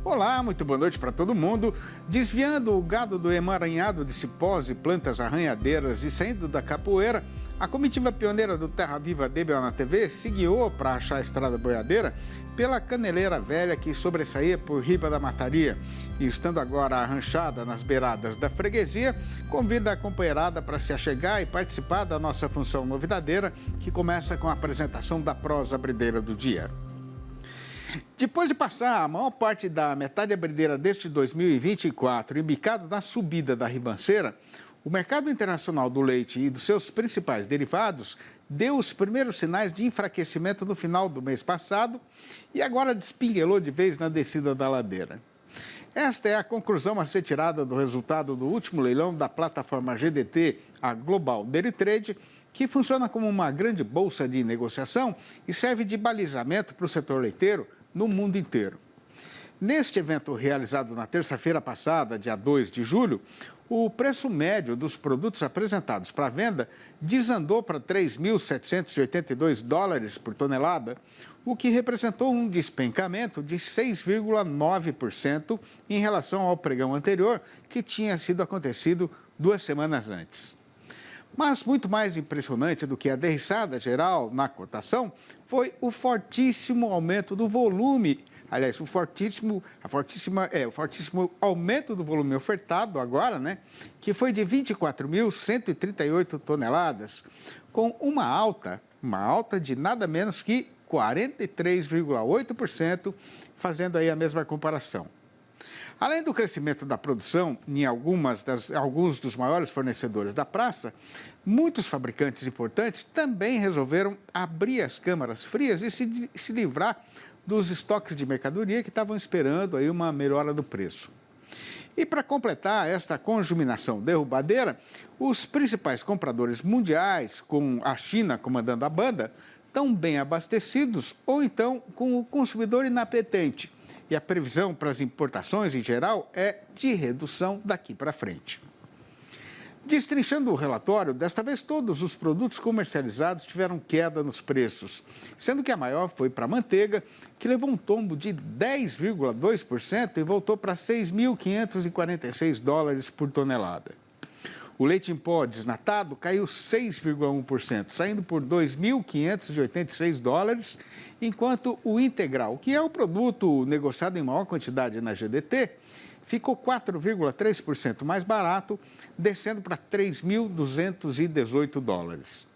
Olá, muito boa noite para todo mundo. Desviando o gado do emaranhado de cipós e plantas arranhadeiras e saindo da capoeira, a comitiva pioneira do Terra Viva DBO na TV se guiou para achar a estrada boiadeira pela caneleira velha que sobressaía por riba da mataria. E estando agora arranchada nas beiradas da freguesia, convida a companheirada para se achegar e participar da nossa função novidadeira, que começa com a apresentação da prosa brideira do dia. Depois de passar a maior parte da metade abrideira deste 2024 embicado na subida da ribanceira, o mercado internacional do leite e dos seus principais derivados deu os primeiros sinais de enfraquecimento no final do mês passado e agora despinguelou de vez na descida da ladeira. Esta é a conclusão a ser tirada do resultado do último leilão da plataforma GDT, a Global Dairy Trade, que funciona como uma grande bolsa de negociação e serve de balizamento para o setor leiteiro no mundo inteiro. Neste evento realizado na terça-feira passada, dia 2 de julho, o preço médio dos produtos apresentados para venda desandou para 3.782 dólares por tonelada, o que representou um despencamento de 6,9% em relação ao pregão anterior, que tinha sido acontecido 2 semanas antes. Mas muito mais impressionante do que a derriçada geral na cotação foi o fortíssimo aumento do volume, aliás, o fortíssimo aumento do volume ofertado agora, que foi de 24.138 toneladas, com uma alta de nada menos que 43,8%, fazendo aí a mesma comparação. Além do crescimento da produção em alguns dos maiores fornecedores da praça, muitos fabricantes importantes também resolveram abrir as câmaras frias e se livrar dos estoques de mercadoria que estavam esperando aí uma melhora do preço. E para completar esta conjuminação derrubadeira, os principais compradores mundiais, com a China comandando a banda, estão bem abastecidos ou então com o consumidor inapetente. E a previsão para as importações em geral é de redução daqui para frente. Destrinchando o relatório, desta vez todos os produtos comercializados tiveram queda nos preços, sendo que a maior foi para a manteiga, que levou um tombo de 10,2% e voltou para 6.546 dólares por tonelada. O leite em pó desnatado caiu 6,1%, saindo por 2.586 dólares, enquanto o integral, que é o produto negociado em maior quantidade na GDT, ficou 4,3% mais barato, descendo para 3.218 dólares.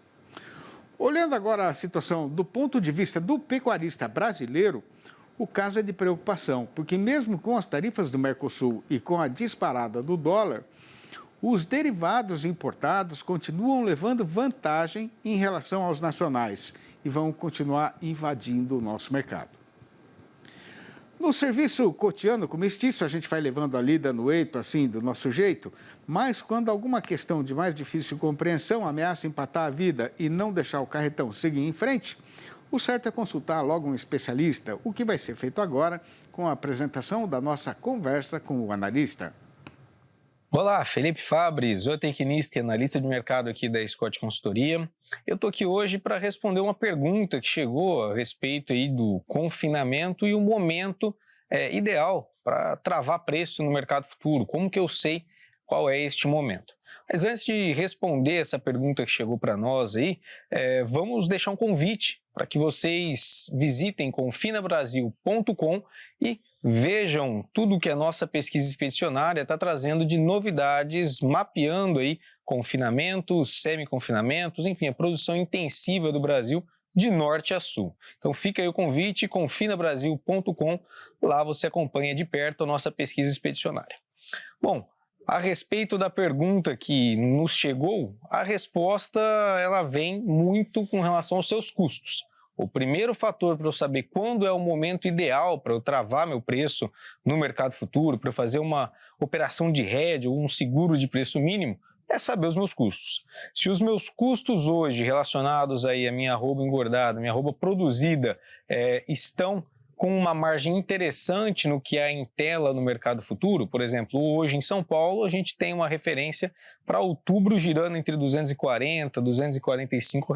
Olhando agora a situação do ponto de vista do pecuarista brasileiro, o caso é de preocupação, porque mesmo com as tarifas do Mercosul e com a disparada do dólar, os derivados importados continuam levando vantagem em relação aos nacionais e vão continuar invadindo o nosso mercado. No serviço cotidiano com mestiço, a gente vai levando a lida no eito, assim, do nosso jeito, mas quando alguma questão de mais difícil compreensão ameaça empatar a vida e não deixar o carretão seguir em frente, o certo é consultar logo um especialista, o que vai ser feito agora com a apresentação da nossa conversa com o analista. Olá, Felipe Fabri, zootecnista e analista de mercado aqui da Scott Consultoria. Eu estou aqui hoje para responder uma pergunta que chegou a respeito aí do confinamento e o momento ideal para travar preço no mercado futuro. Como que eu sei qual é este momento? Mas antes de responder essa pergunta que chegou para nós aí, vamos deixar um convite para que vocês visitem confinabrasil.com e vejam tudo que a nossa pesquisa expedicionária está trazendo de novidades, mapeando aí confinamentos, semi-confinamentos, enfim, a produção intensiva do Brasil de norte a sul. Então fica aí o convite, confinabrasil.com, lá você acompanha de perto a nossa pesquisa expedicionária. Bom, a respeito da pergunta que nos chegou, a resposta ela vem muito com relação aos seus custos. O primeiro fator para eu saber quando é o momento ideal para eu travar meu preço no mercado futuro, para eu fazer uma operação de hedge ou um seguro de preço mínimo, é saber os meus custos. Se os meus custos hoje relacionados aí à minha arroba engordada, minha arroba produzida, estão com uma margem interessante no que há em tela no mercado futuro, por exemplo, hoje em São Paulo a gente tem uma referência para outubro girando entre R$ 240, R$ 245,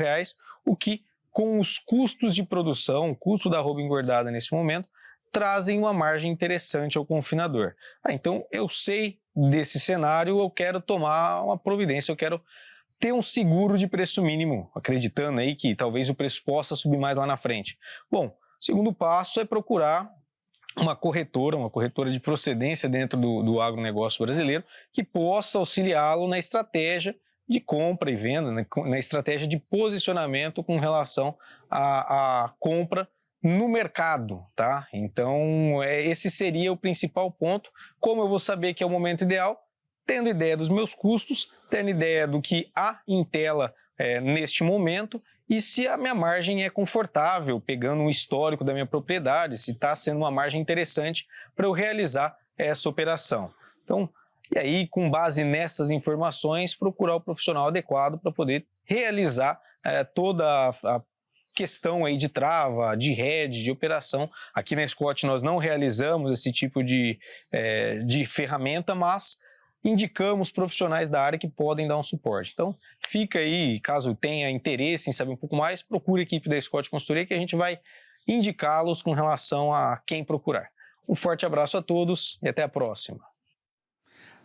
o que com os custos de produção, o custo da arroba engordada nesse momento, trazem uma margem interessante ao confinador. Então, eu sei desse cenário, eu quero tomar uma providência, eu quero ter um seguro de preço mínimo, acreditando aí que talvez o preço possa subir mais lá na frente. Bom, o segundo passo é procurar uma corretora de procedência dentro do agronegócio brasileiro, que possa auxiliá-lo na estratégia de compra e venda, na estratégia de posicionamento com relação à compra no mercado, tá? Então, esse seria o principal ponto. Como eu vou saber que é o momento ideal? Tendo ideia dos meus custos, tendo ideia do que há em tela neste momento, e se a minha margem é confortável, pegando um histórico da minha propriedade, se está sendo uma margem interessante para eu realizar essa operação. Então, e aí, com base nessas informações, procurar o profissional adequado para poder realizar toda a questão aí de trava, de hedge, de operação. Aqui na Scott nós não realizamos esse tipo de ferramenta, mas indicamos profissionais da área que podem dar um suporte. Então, fica aí, caso tenha interesse em saber um pouco mais, procure a equipe da Scott Consultoria que a gente vai indicá-los com relação a quem procurar. Um forte abraço a todos e até a próxima.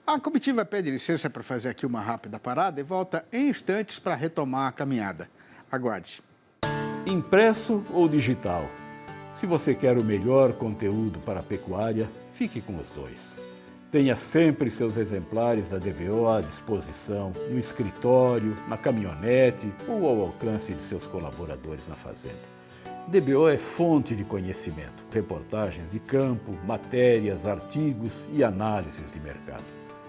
A comitiva pede licença para fazer aqui uma rápida parada e volta em instantes para retomar a caminhada. Aguarde. Impresso ou digital? Se você quer o melhor conteúdo para a pecuária, fique com os dois. Tenha sempre seus exemplares da DBO à disposição, no escritório, na caminhonete ou ao alcance de seus colaboradores na fazenda. DBO é fonte de conhecimento, reportagens de campo, matérias, artigos e análises de mercado.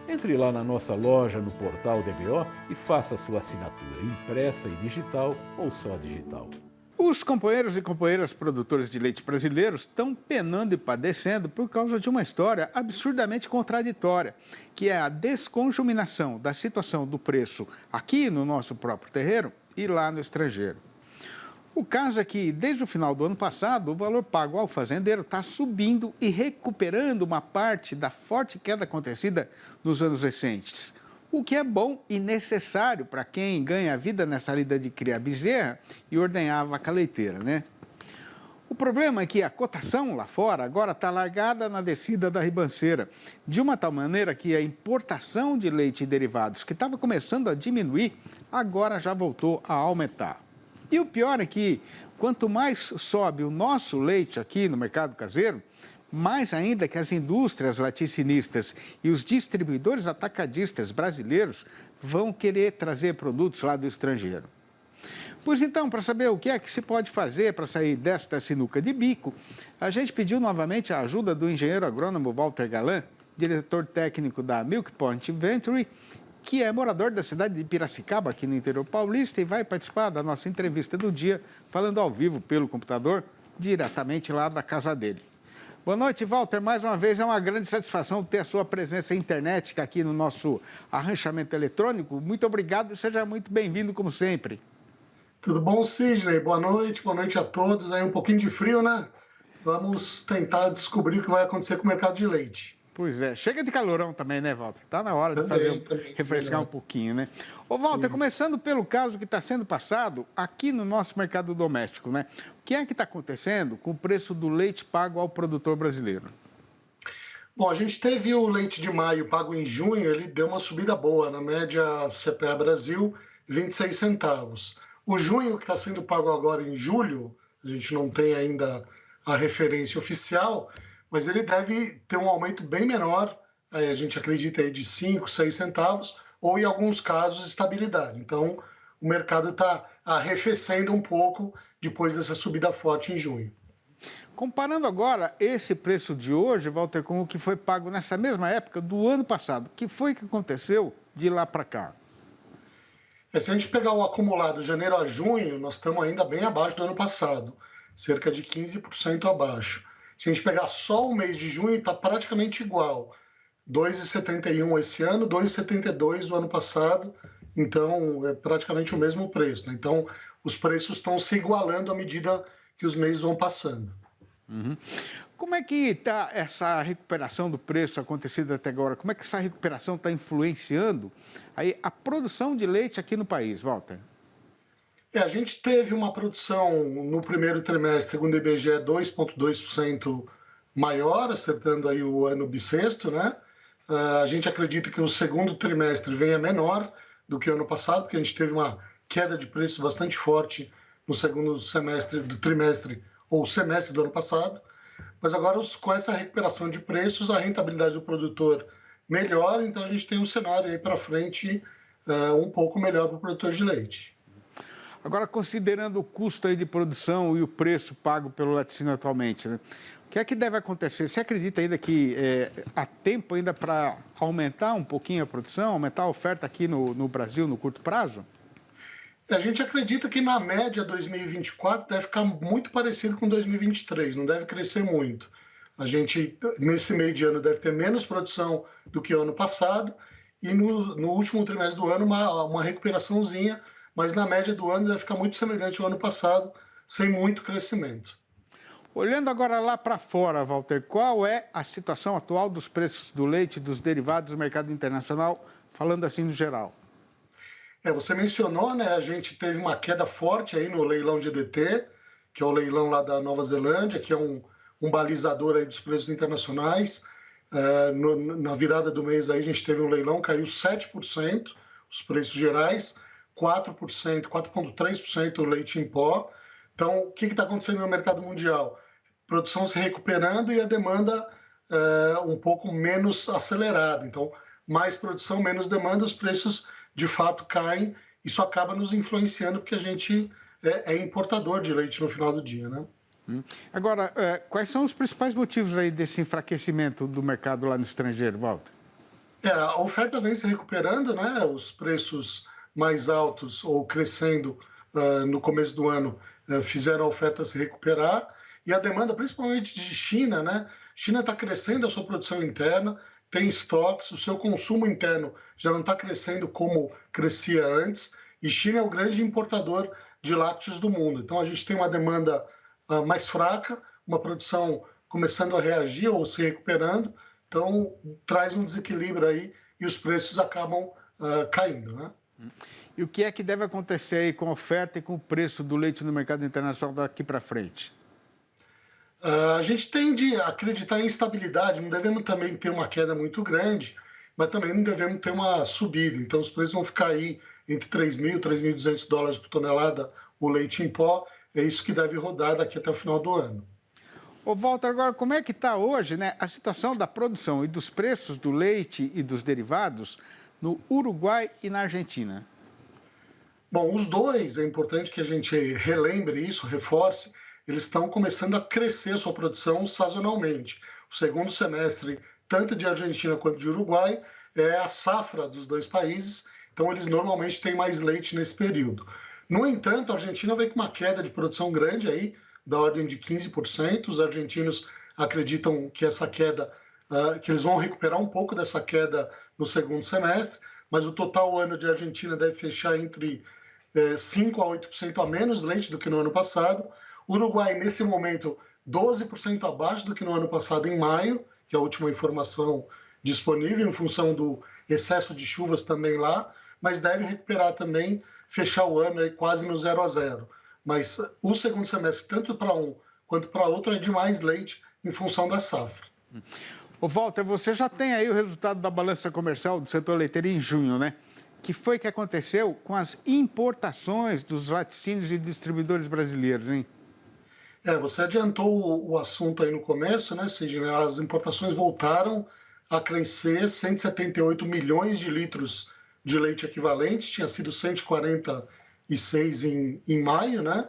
Entre lá na nossa loja no portal DBO e faça sua assinatura impressa e digital ou só digital. Os companheiros e companheiras produtores de leite brasileiros estão penando e padecendo por causa de uma história absurdamente contraditória, que é a desconjuminação da situação do preço aqui no nosso próprio terreiro e lá no estrangeiro. O caso é que, desde o final do ano passado, o valor pago ao fazendeiro está subindo e recuperando uma parte da forte queda acontecida nos anos recentes. O que é bom e necessário para quem ganha a vida nessa lida de criar bezerra e ordenhar a vaca leiteira, né? O problema é que a cotação lá fora agora está largada na descida da ribanceira, de uma tal maneira que a importação de leite e derivados, que estava começando a diminuir, agora já voltou a aumentar. E o pior é que, quanto mais sobe o nosso leite aqui no mercado caseiro, mais ainda que as indústrias laticinistas e os distribuidores atacadistas brasileiros vão querer trazer produtos lá do estrangeiro. Pois então, para saber o que é que se pode fazer para sair desta sinuca de bico, a gente pediu novamente a ajuda do engenheiro agrônomo Walter Galan, diretor técnico da Milk Point Inventory, que é morador da cidade de Piracicaba, aqui no interior paulista, e vai participar da nossa entrevista do dia, falando ao vivo pelo computador, diretamente lá da casa dele. Boa noite, Walter. Mais uma vez é uma grande satisfação ter a sua presença internet aqui no nosso arranchamento eletrônico. Muito obrigado e seja muito bem-vindo, como sempre. Tudo bom, Sidney? Boa noite a todos. Aí um pouquinho de frio, né? Vamos tentar descobrir o que vai acontecer com o mercado de leite. Pois é, chega de calorão também, né, Walter? Está na hora de refrescar um pouquinho, né? Ô, Walter, isso. Começando pelo caso que está sendo passado aqui no nosso mercado doméstico, né? O que é que está acontecendo com o preço do leite pago ao produtor brasileiro? Bom, a gente teve o leite de maio pago em junho, ele deu uma subida boa, na média CPA Brasil, 26 centavos. O junho, que está sendo pago agora em julho, a gente não tem ainda a referência oficial, mas ele deve ter um aumento bem menor, a gente acredita aí de 5, 6 centavos, ou em alguns casos estabilidade. Então, o mercado está arrefecendo um pouco depois dessa subida forte em junho. Comparando agora esse preço de hoje, Walter, com o que foi pago nessa mesma época do ano passado, o que foi que aconteceu de lá para cá? Se a gente pegar o acumulado de janeiro a junho, nós estamos ainda bem abaixo do ano passado, cerca de 15% abaixo. Se a gente pegar só o mês de junho, está praticamente igual. 2,71 esse ano, 2,72 do ano passado, então é praticamente o mesmo preço, né? Então, os preços estão se igualando à medida que os meses vão passando. Uhum. Como é que está essa recuperação do preço acontecida até agora? Como é que essa recuperação está influenciando aí a produção de leite aqui no país, Walter? A gente teve uma produção no primeiro trimestre, segundo o IBGE, 2,2% maior, acertando aí o ano bissexto, né? A gente acredita que o segundo trimestre venha menor do que o ano passado, porque a gente teve uma queda de preço bastante forte no segundo semestre do trimestre ou semestre do ano passado. Mas agora, com essa recuperação de preços, a rentabilidade do produtor melhora, então a gente tem um cenário aí para frente um pouco melhor para o produtor de leite. Agora, considerando o custo aí de produção e o preço pago pelo laticínio atualmente, né? O que é que deve acontecer? Você acredita ainda que há tempo ainda para aumentar um pouquinho a produção, aumentar a oferta aqui no Brasil no curto prazo? A gente acredita que na média 2024 deve ficar muito parecido com 2023, não deve crescer muito. A gente, nesse meio de ano, deve ter menos produção do que o ano passado e no último trimestre do ano uma recuperaçãozinha, mas na média do ano deve ficar muito semelhante ao ano passado, sem muito crescimento. Olhando agora lá para fora, Walter, qual é a situação atual dos preços do leite, dos derivados do mercado internacional, falando assim no geral? Você mencionou, né? A gente teve uma queda forte aí no leilão de EDT, que é o leilão lá da Nova Zelândia, que é um balizador aí dos preços internacionais. Na virada do mês aí a gente teve um leilão, caiu 7% os preços gerais, 4,3% o leite em pó. Então, o que está acontecendo no mercado mundial? Produção se recuperando e a demanda um pouco menos acelerada. Então, mais produção, menos demanda, os preços de fato caem. Isso acaba nos influenciando porque a gente é importador de leite no final do dia, né? Agora, quais são os principais motivos aí desse enfraquecimento do mercado lá no estrangeiro, Walter? A oferta vem se recuperando, né? Os preços mais altos ou crescendo no começo do ano fizeram a oferta se recuperar e a demanda, principalmente de China, né? China está crescendo a sua produção interna, tem estoques, o seu consumo interno já não está crescendo como crescia antes e China é o grande importador de lácteos do mundo. Então a gente tem uma demanda mais fraca, uma produção começando a reagir ou se recuperando, então traz um desequilíbrio aí e os preços acabam caindo, né? E o que é que deve acontecer aí com a oferta e com o preço do leite no mercado internacional daqui para frente? A gente tende a acreditar em estabilidade, não devemos também ter uma queda muito grande, mas também não devemos ter uma subida. Então, os preços vão ficar aí entre 3.000 e 3.200 dólares por tonelada o leite em pó. É isso que deve rodar daqui até o final do ano. Ô, Walter, agora, como é que está hoje, né, a situação da produção e dos preços do leite e dos derivados no Uruguai e na Argentina? Bom, os dois, é importante que a gente relembre isso, reforce, eles estão começando a crescer a sua produção sazonalmente. O segundo semestre, tanto de Argentina quanto de Uruguai, é a safra dos dois países, então eles normalmente têm mais leite nesse período. No entanto, a Argentina vem com uma queda de produção grande aí, da ordem de 15%. Os argentinos acreditam que essa queda, que eles vão recuperar um pouco dessa queda no segundo semestre, mas o total ano de Argentina deve fechar entre 5% a 8% a menos leite do que no ano passado. Uruguai, nesse momento, 12% abaixo do que no ano passado, em maio, que é a última informação disponível, em função do excesso de chuvas também lá, mas deve recuperar também, fechar o ano aí quase no 0-0. Mas o segundo semestre, tanto para um quanto para outro, é de mais leite em função da safra. Ô, Walter, você já tem aí o resultado da balança comercial do setor leiteiro em junho, né? Que foi que aconteceu com as importações dos laticínios e distribuidores brasileiros, hein? Você adiantou o assunto aí no começo, né, Sidney? As importações voltaram a crescer 178 milhões de litros de leite equivalente, tinha sido 146 em maio, né?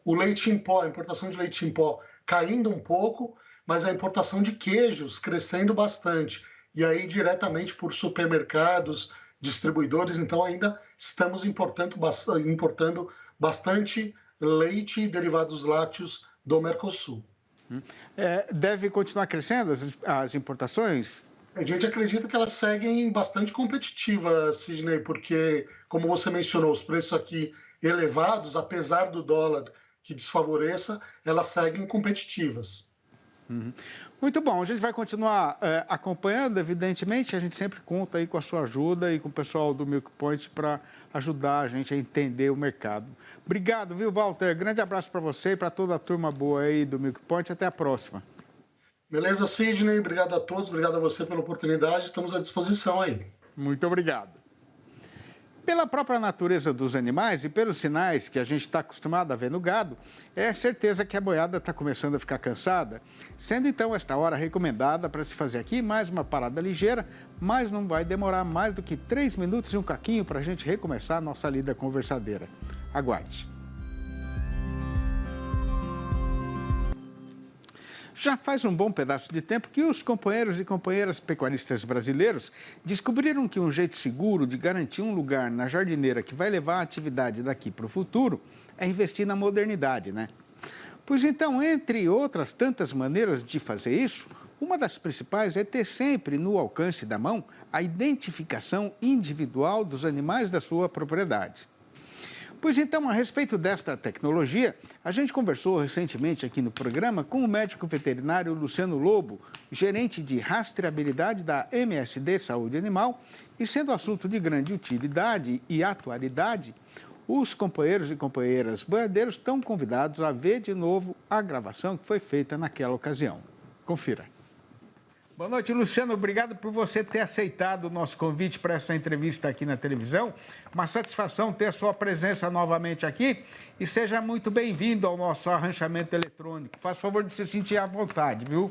O leite em pó, a importação de leite em pó caindo um pouco, mas a importação de queijos crescendo bastante. E aí diretamente por supermercados, distribuidores, então ainda estamos importando bastante leite e derivados lácteos do Mercosul. Deve continuar crescendo as importações? A gente acredita que elas seguem bastante competitivas, Sidney, porque, como você mencionou, os preços aqui elevados, apesar do dólar que desfavoreça, elas seguem competitivas. Muito bom, a gente vai continuar acompanhando, evidentemente, a gente sempre conta aí com a sua ajuda e com o pessoal do Milk Point para ajudar a gente a entender o mercado. Obrigado, viu, Walter? Grande abraço para você e para toda a turma boa aí do Milk Point. Até a próxima. Beleza, Sidney? Obrigado a todos, obrigado a você pela oportunidade. Estamos à disposição aí. Muito obrigado. Pela própria natureza dos animais e pelos sinais que a gente está acostumado a ver no gado, é certeza que a boiada está começando a ficar cansada, sendo então esta hora recomendada para se fazer aqui mais uma parada ligeira, mas não vai demorar mais do que 3 minutos e um caquinho para a gente recomeçar a nossa lida conversadeira. Aguarde. Já faz um bom pedaço de tempo que os companheiros e companheiras pecuaristas brasileiros descobriram que um jeito seguro de garantir um lugar na jardineira que vai levar a atividade daqui para o futuro é investir na modernidade, né? Pois então, entre outras tantas maneiras de fazer isso, uma das principais é ter sempre no alcance da mão a identificação individual dos animais da sua propriedade. Pois então, a respeito desta tecnologia, a gente conversou recentemente aqui no programa com o médico veterinário Luciano Lobo, gerente de rastreabilidade da MSD Saúde Animal, e sendo assunto de grande utilidade e atualidade, os companheiros e companheiras boiadeiros estão convidados a ver de novo a gravação que foi feita naquela ocasião. Confira. Boa noite, Luciano. Obrigado por você ter aceitado o nosso convite para essa entrevista aqui na televisão. Uma satisfação ter a sua presença novamente aqui e seja muito bem-vindo ao nosso arranchamento eletrônico. Faz favor de se sentir à vontade, viu?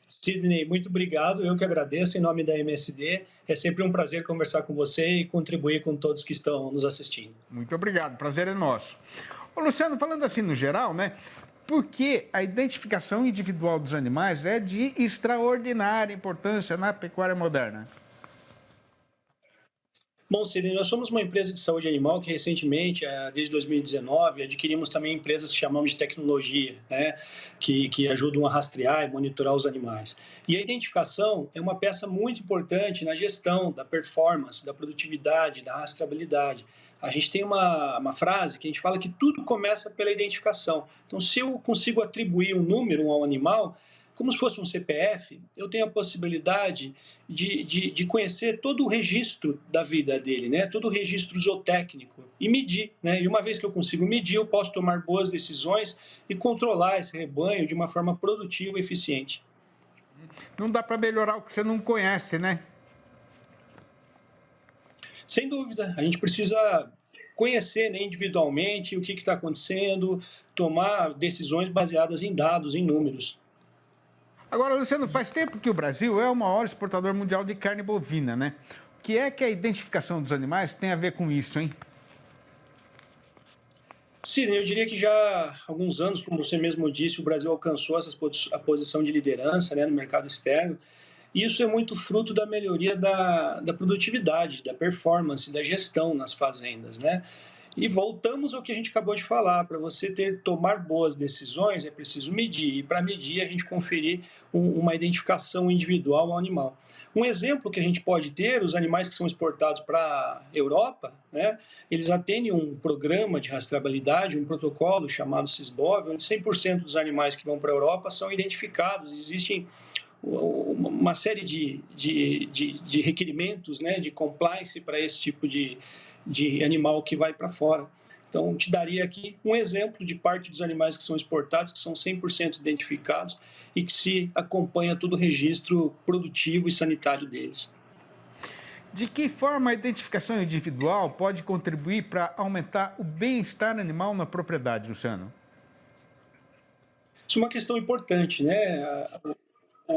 Sidney, muito obrigado. Eu que agradeço em nome da MSD. É sempre um prazer conversar com você e contribuir com todos que estão nos assistindo. Muito obrigado. Prazer é nosso. Ô, Luciano, falando assim no geral, né? Porque a identificação individual dos animais é de extraordinária importância na pecuária moderna. Bom, Sidney, nós somos uma empresa de saúde animal que recentemente, desde 2019, adquirimos também empresas que chamamos de tecnologia, né, que ajudam a rastrear e monitorar os animais. E a identificação é uma peça muito importante na gestão da performance, da produtividade, da rastreabilidade. A gente tem uma frase que a gente fala que tudo começa pela identificação. Então, se eu consigo atribuir um número ao animal, como se fosse um CPF, eu tenho a possibilidade de conhecer todo o registro da vida dele, né? Todo o registro zootécnico e medir, né? E uma vez que eu consigo medir, eu posso tomar boas decisões e controlar esse rebanho de uma forma produtiva e eficiente. Não dá para melhorar o que você não conhece, né? Sem dúvida, a gente precisa conhecer, né, individualmente o que está acontecendo, tomar decisões baseadas em dados, em números. Agora, Luciano, faz tempo que o Brasil é o maior exportador mundial de carne bovina, né? O que é que a identificação dos animais tem a ver com isso, hein? Sim, eu diria que já há alguns anos, como você mesmo disse, o Brasil alcançou a posição de liderança, né, no mercado externo. E isso é muito fruto da melhoria da produtividade, da performance, da gestão nas fazendas, né? E voltamos ao que a gente acabou de falar, para você tomar boas decisões é preciso medir, e para medir a gente conferir uma identificação individual ao animal. Um exemplo que a gente pode ter, os animais que são exportados para a Europa, né, eles atendem um programa de rastreabilidade, um protocolo chamado SISBOV, onde 100% dos animais que vão para a Europa são identificados. Existem uma série de requerimentos, né, de compliance para esse tipo de animal que vai para fora. Então, te daria aqui um exemplo de parte dos animais que são exportados, que são 100% identificados e que se acompanha todo o registro produtivo e sanitário deles. De que forma a identificação individual pode contribuir para aumentar o bem-estar animal na propriedade, Luciano? Isso é uma questão importante, né?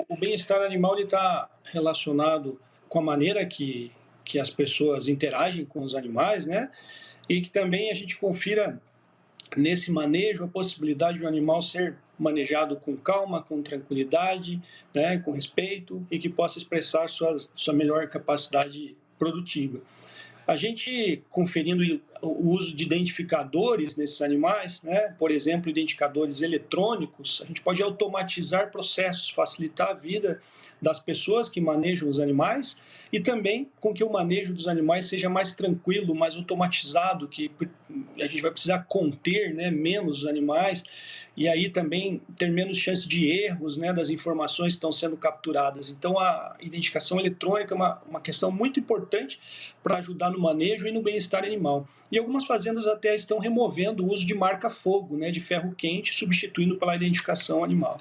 O bem-estar animal está relacionado com a maneira que as pessoas interagem com os animais, né? E que também a gente confira nesse manejo a possibilidade de um animal ser manejado com calma, com tranquilidade, né? Com respeito e que possa expressar sua melhor capacidade produtiva. A gente, conferindo o uso de identificadores nesses animais, né? Por exemplo, identificadores eletrônicos, a gente pode automatizar processos, facilitar a vida das pessoas que manejam os animais e também com que o manejo dos animais seja mais tranquilo, mais automatizado, que a gente vai precisar conter, né, menos os animais e aí também ter menos chance de erros, né, das informações que estão sendo capturadas. Então, a identificação eletrônica é uma questão muito importante para ajudar no manejo e no bem-estar animal. E algumas fazendas até estão removendo o uso de marca-fogo, né, de ferro quente, substituindo pela identificação animal.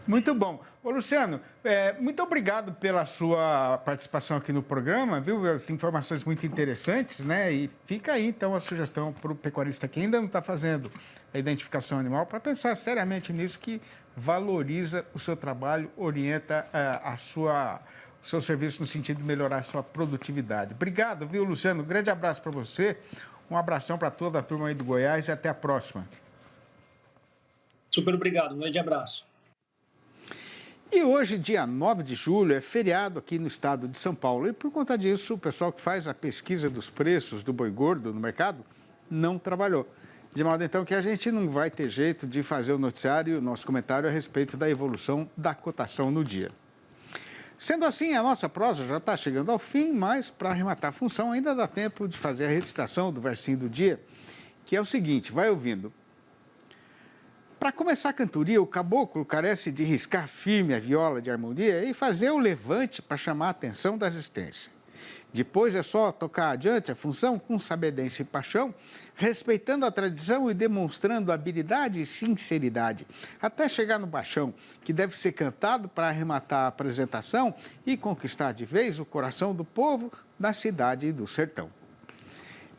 Muito bom. Ô, Luciano, muito obrigado pela sua participação aqui no programa, viu? As informações muito interessantes, né? E fica aí, então, a sugestão para o pecuarista que ainda não está fazendo a identificação animal, para pensar seriamente nisso, que valoriza o seu trabalho, orienta o seu serviço no sentido de melhorar a sua produtividade. Obrigado, viu, Luciano? Um grande abraço para você, um abração para toda a turma aí do Goiás e até a próxima. Super obrigado, um grande abraço. E hoje, dia 9 de julho, é feriado aqui no estado de São Paulo. E por conta disso, o pessoal que faz a pesquisa dos preços do boi gordo no mercado não trabalhou. De modo, então, que a gente não vai ter jeito de fazer o noticiário e o nosso comentário a respeito da evolução da cotação no dia. Sendo assim, a nossa prosa já está chegando ao fim, mas para arrematar a função ainda dá tempo de fazer a recitação do versinho do dia, que é o seguinte, vai ouvindo. Para começar a cantoria, o caboclo carece de riscar firme a viola de harmonia e fazer o levante para chamar a atenção da assistência. Depois é só tocar adiante a função com sabedência e paixão, respeitando a tradição e demonstrando habilidade e sinceridade, até chegar no baixão, que deve ser cantado para arrematar a apresentação e conquistar de vez o coração do povo da cidade e do sertão.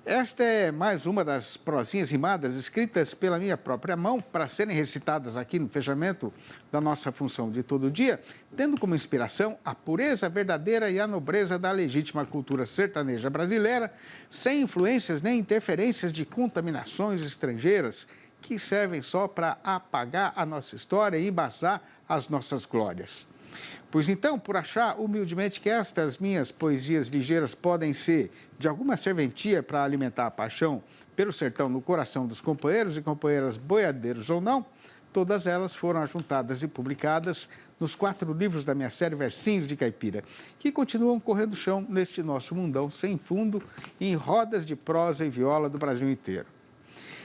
Esta é mais uma das prosinhas rimadas escritas pela minha própria mão para serem recitadas aqui no fechamento da nossa função de todo dia, tendo como inspiração a pureza verdadeira e a nobreza da legítima cultura sertaneja brasileira, sem influências nem interferências de contaminações estrangeiras que servem só para apagar a nossa história e embasar as nossas glórias. Pois então, por achar humildemente que estas minhas poesias ligeiras podem ser de alguma serventia para alimentar a paixão pelo sertão no coração dos companheiros e companheiras boiadeiros ou não, todas elas foram ajuntadas e publicadas nos 4 livros da minha série Versinhos de Caipira, que continuam correndo chão neste nosso mundão sem fundo em rodas de prosa e viola do Brasil inteiro.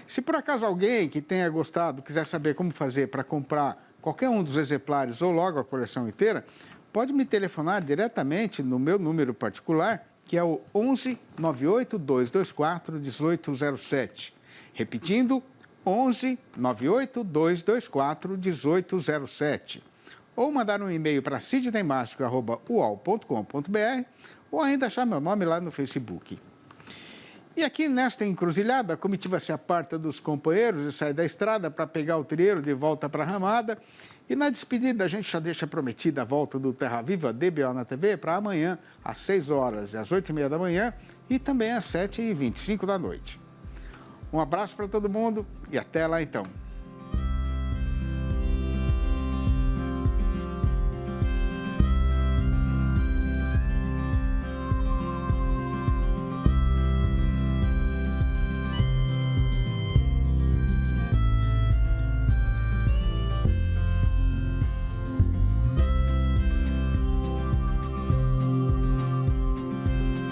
Se por acaso alguém que tenha gostado quiser saber como fazer para comprar qualquer um dos exemplares ou logo a coleção inteira, pode me telefonar diretamente no meu número particular, que é o 11 98 224 1807. Repetindo, 11 98 224 1807. Ou mandar um e-mail para sidneymastico@uol.com.br ou ainda achar meu nome lá no Facebook. E aqui nesta encruzilhada, a comitiva se aparta dos companheiros e sai da estrada para pegar o trieiro de volta para a ramada. E na despedida a gente já deixa prometida a volta do Terra Viva DBO na TV para amanhã às 6 horas e às 8h30 da manhã e também às 7h25 da noite. Um abraço para todo mundo e até lá então.